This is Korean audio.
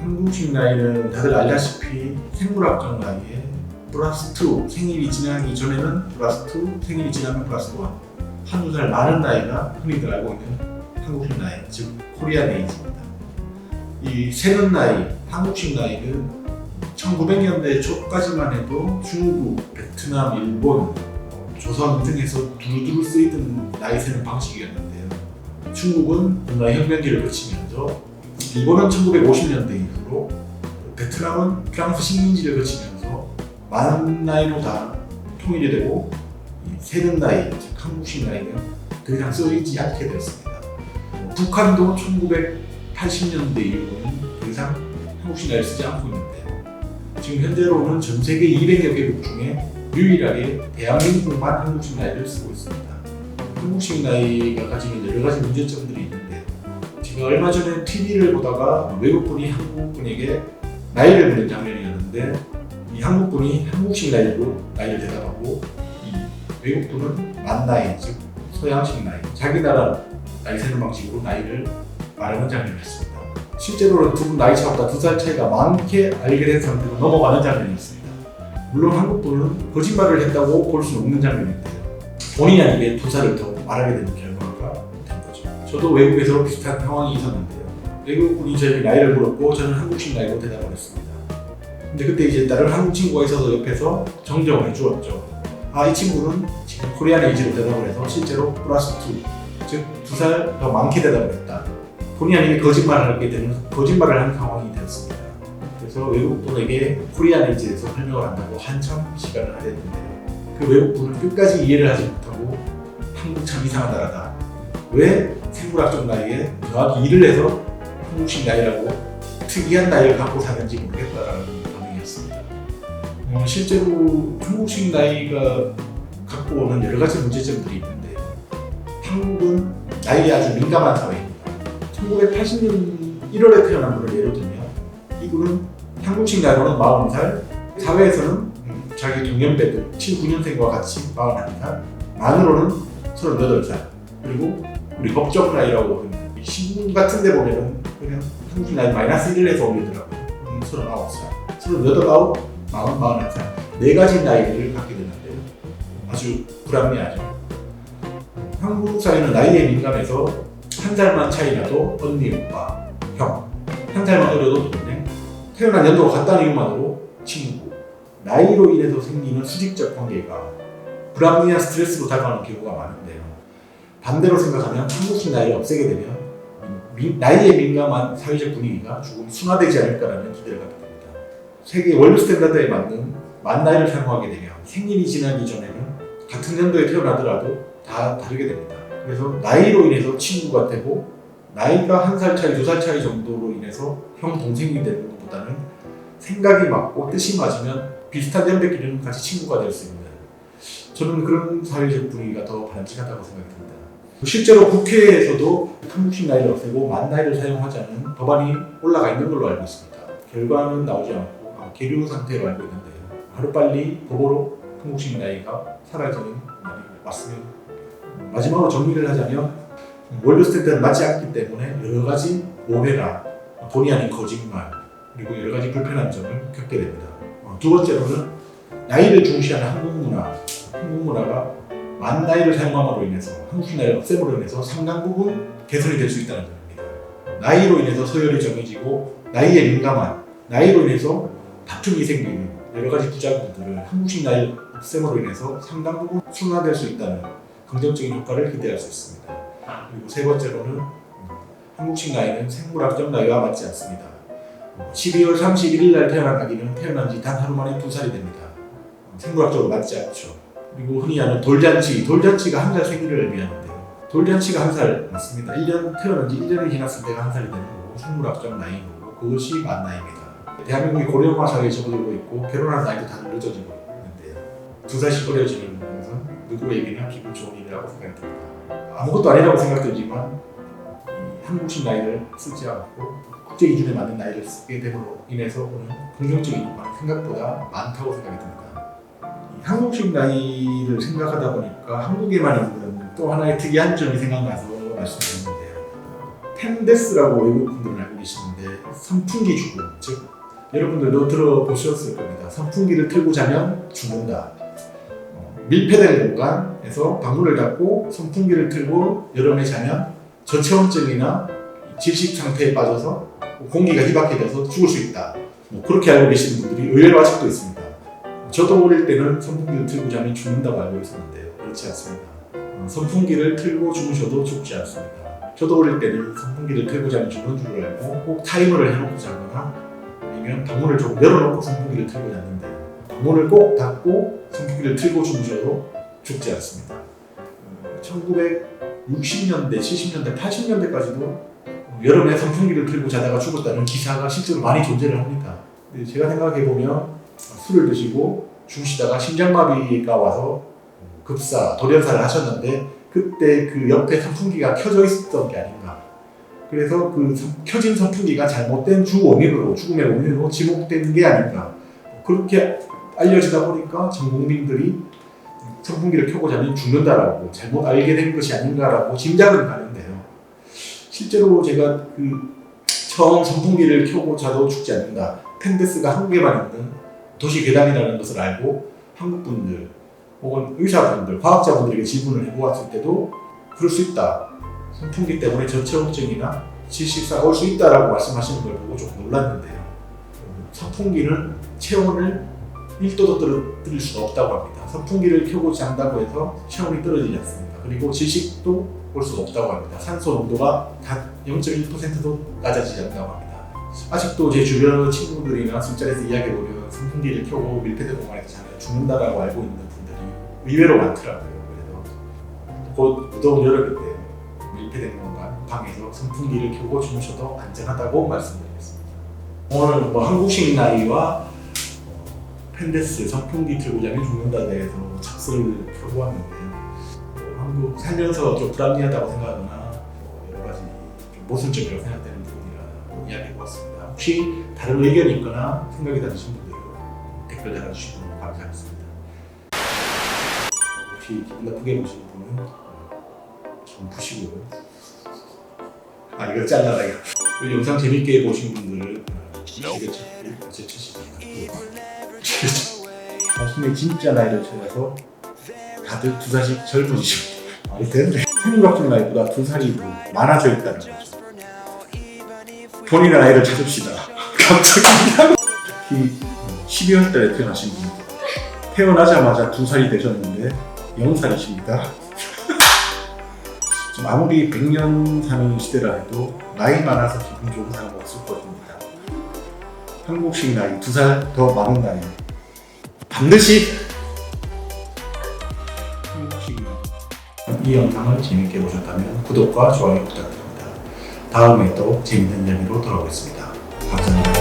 한국식 나이는 다들 알다시피 생물학적 나이에 플러스 2, 생일이 지나기 전에는 플러스 2, 생일이 지나면 플러스 1. 한두 살 많은 나이가 흔히들 알고 있는 한국식 나이, 즉 코리안 에이지입니다. 이 세는 나이, 한국식 나이는 1900년대 초까지만 해도 중국, 베트남, 일본, 조선 등에서 두루두루 쓰이던 나이 세는 방식이었는데요. 중국은 문화 혁명기를 거치면서, 일본은 1950년대 이후로, 베트남은 프랑스 식민지를 거치면서 많은 나이로 다 통일이 되고, 세는 나이, 즉 한국식 나이는 더 이상 쓰이지 않게 되었습니다. 북한도 1980년대 이후로는 더 이상 한국식 나이를 쓰지 않고 있는데요. 지금 현재로는 전 세계 200여 개국 중에 유일하게 대한민국만 한국식 나이를 쓰고 있습니다. 한국식 나이가 가지는 여러 가지 문제점들이 있는데요. 제가 얼마 전에 TV를 보다가 외국분이 한국분에게 나이를 묻는 장면이었는데, 이 한국분이 한국식 나이로 나이를 대답하고, 이 외국분은 만 나이, 즉 서양식 나이, 자기 나라 나이 세는 방식으로 나이를 말하는 장면이었습니다. 실제로는 두 분 나이 차보다 2살 차이가 많게 알게 된 상태로 넘어가는 장면이었습니다. 물론 한국분은 거짓말을 했다고 볼 수는 없는 장면인데요. 본의 아니게 2살을 더 말하게 되는 결과가 된 거죠. 저도 외국에서 비슷한 상황이 있었는데요. 외국분이 저에게 나이를 물었고 저는 한국식 나이로 대답을 했습니다. 근데 그때 이제 다른 한국 친구가 있어서 옆에서 정정을 해주었죠. 이 친구는 지금 코리안 에이지로 대답을 해서 실제로 플러스 2, 즉 2살 더 많게 대답을 했다. 본의 아니게 거짓말을 하게 되는, 거짓말을 하는 상황이 되었습니다. 그래서 외국분에게 코리안 에이지에서 설명을 한다고 한참 시간을 하였는데, 그 외국분은 끝까지 이해를 하지 못하고 한국 참 이상한 나라다, 왜 생물학적 나이에 정확히 일을 해서 한국식 나이라고 특이한 나이를 갖고 사는지 모르겠다라는 반응이었습니다. 실제로 한국식 나이가 갖고 오는 여러 가지 문제점들이 있는데, 한국은 나이에 아주 민감한 사회입니다. 1980년 1월에 태어난 분을 예로 들면, 이분은 한국식 나이로는 40살, 사회에서는 자기 동년배들 79년생과 같이 41살, 만으로는 38살, 그리고 우리 법적 나이라고 하는 신문 같은 데 보면은 그냥 한국식 나이 마이너스 1을 해서 올리더라고요. 39살, 38, 41살, 네 가지 나이를 갖게 되는데요. 아주 불합리하죠. 한국 사회는 나이에 민감해서 한 살만 차이 나도 언니, 오빠, 형, 한 살만 어려도 동생, 태어난 연도가 같다는 이유만으로 친구, 나이로 인해서 생기는 수직적 관계가 불합리한 스트레스로 다가오는 경우가 많은데요. 반대로 생각하면 한국식 나이를 없애게 되면 나이에 민감한 사회적 분위기가 조금 순화되지 않을까라는 기대를 갖게 됩니다. 세계 월드 스탠다드에 맞는 만 나이를 사용하게 되면 생일이 지나기 전에는 같은 연도에 태어나더라도 다 다르게 됩니다. 그래서 나이로 인해서 친구가 되고, 나이가 1살 차이, 2살 차이 정도로 인해서 형, 동생이 되는 것보다는 생각이 맞고 뜻이 맞으면 비슷한 연배끼리는 같이 친구가 될 수 있는, 저는 그런 사회적 분위기가 더 바람직하다고 생각합니다. 실제로 국회에서도 한국식 나이를 없애고 만 나이를 사용하자는 법안이 올라가 있는 걸로 알고 있습니다. 결과는 나오지 않고 계류 상태로 알고 있는데요. 하루빨리 법으로 한국식 나이가 사라지는 날이 왔으면. 마지막으로 정리를 하자면, 월드 스탠다드는 맞지 않기 때문에 여러 가지 오해나 본의 아닌 거짓말, 그리고 여러 가지 불편한 점을 겪게 됩니다. 두 번째로는 나이를 중시하는 한국 문화가 만 나이를 사용함으로 인해서, 한국식 나이를 없앰으로 인해서 상당 부분 개선이 될 수 있다는 점입니다. 나이로 인해서 서열이 정해지고, 나이에 민감한, 나이로 인해서 다툼이 생기는 여러 가지 부작용들을 한국식 나이를 없앰으로 인해서 상당 부분 순화될 수 있다는 긍정적인 효과를 기대할 수 있습니다. 그리고 세 번째로는 한국식 나이는 생물학적 나이와 맞지 않습니다. 12월 31일 날 태어난 아기는 태어난 지 단 하루 만에 2살이 됩니다. 생물학적으로 맞지 않죠. 그리고 흔히 하는 돌잔치가 한 살 생일을 의미하는데요. 돌잔치가 한 살 맞습니다. 1년 태어난 지 1년이 지났을 때가 한 살이 되는 거고, 생물학적 나이인 거고, 그것이 만 나이입니다. 대한민국이 고령화 사회에 접어들고 있고, 결혼하는 나이도 다 늦어지고 있는데요. 2살씩 어려지는 것은 누구에게나 기분 좋은 일이라고 생각이 듭니다. 아무것도 아니라고 생각되지만, 한국식 나이를 쓰지 않고 국제 기준에 맞는 나이를 쓰게 됨으로 인해서 오는 긍정적인 효과는 생각보다 많다고 생각이 듭니다. 한국식 나이를 생각하다 보니까 한국에만 있는 또 하나의 특이한 점이 생각나서 말씀드리는데요. 펜데스라고 외국 분들은 알고 계시는데 선풍기 주고, 즉 여러분들도 들어보셨을 겁니다. 선풍기를 틀고 자면 죽는다. 밀폐된 공간에서 방문을 닫고 선풍기를 틀고 여름에 자면 저체온증이나 질식 상태에 빠져서 공기가 희박해져서 죽을 수 있다. 그렇게 알고 계시는 분들이 의외로 아직도 있습니다. 저도 어릴 때는 선풍기를 틀고 자면 죽는다고 알고 있었는데요. 그렇지 않습니다. 선풍기를 틀고 주무셔도 죽지 않습니다. 저도 어릴 때는 선풍기를 틀고 자면 죽는 줄 알고 꼭 타이머를 해놓고 자거나 아니면 방문을 좀 열어놓고 선풍기를 틀고 잤는데, 문을 꼭 닫고 선풍기를 틀고 주무셔도 죽지 않습니다. 1960년대, 70년대, 80년대까지도 여름에 선풍기를 틀고 자다가 죽었다는 기사가 실제로 많이 존재를 합니다. 근데 제가 생각해보면 술을 드시고 주무시다가 심장마비가 와서 급사, 돌연사를 하셨는데 그때 그 옆에 선풍기가 켜져 있었던 게 아닌가. 그래서 그 켜진 선풍기가 잘못된 주 원인으로, 죽음의 원인으로 지목된 게 아닌가. 그렇게 알려지다 보니까 전 국민들이 선풍기를 켜고 자면 죽는다라고 잘못 알게 된 것이 아닌가라고 짐작은 가는데요. 실제로 제가 처음 선풍기를 켜고 자도 죽지 않는다, 펜데스가 한국에만 있는 도시 괴담이라는 것을 알고 한국 분들 혹은 의사분들, 과학자분들에게 질문을 해보았을 때도 그럴 수 있다, 선풍기 때문에 저체온증이나 질식사가 올 수 있다라고 말씀하시는 걸 보고 좀 놀랐는데요. 선풍기는 체온을 1도도 떨어뜨릴 수가 없다고 합니다. 선풍기를 켜고 잔다고 해서 체온이 떨어지지 않습니다. 그리고 질식도 올 수가 없다고 합니다. 산소 농도가 단 0.1%도 낮아지지 않는다고 합니다. 아직도 제 주변 친구들이나 술자리에서 이야기해보면 선풍기를 켜고 밀폐된 공간에서 자면 죽는다라고 알고 있는 분들이 의외로 많더라고요. 그래서 곧 무더운 여름인데 밀폐된 공간, 방에서 선풍기를 켜고 주무셔도 안전하다고 말씀드리겠습니다. 오늘 한국식 나이와 펜데스, 선풍기 틀고 자면 죽는다에 대해서 착설을 펴보았는데요. 한국 살면서 좀 불합리하다고 생각하거나 여러 가지 좀 모순적이라고 생각되는 부분이라 이야기해보았습니다. 혹시 다른 의견이 있거나 생각이 다르신 분들은 댓글 달아주시면 감사하겠습니다. 혹시 기분 나쁘게 보시는 분은 좀 푸시고요. 이거 잘라라 이거. 이 영상 재밌게 보신 분들은 제쳐주시면 자신의 진짜 나이를 찾아서 다들 2살씩 젊어지십니다. 말이 되는데 생각중 나이보다 2살이 많아져 있다는 거죠. 본인의 나이를 찾읍시다. 갑자기 특히 12월 달에 태어나신 분, 태어나자마자 2살이 되셨는데 0살이십니다. 아무리 100년 사는 시대라 해도 나이 많아서 기분 좋은 사람 없을 것입니다. 한국식 나이 2살 더 많은 나이 반드시 한국식 나이. 이 영상을 재밌게 보셨다면 구독과 좋아요 부탁드립니다. 다음에 또 재밌는 이야기로 돌아오겠습니다. 감사합니다.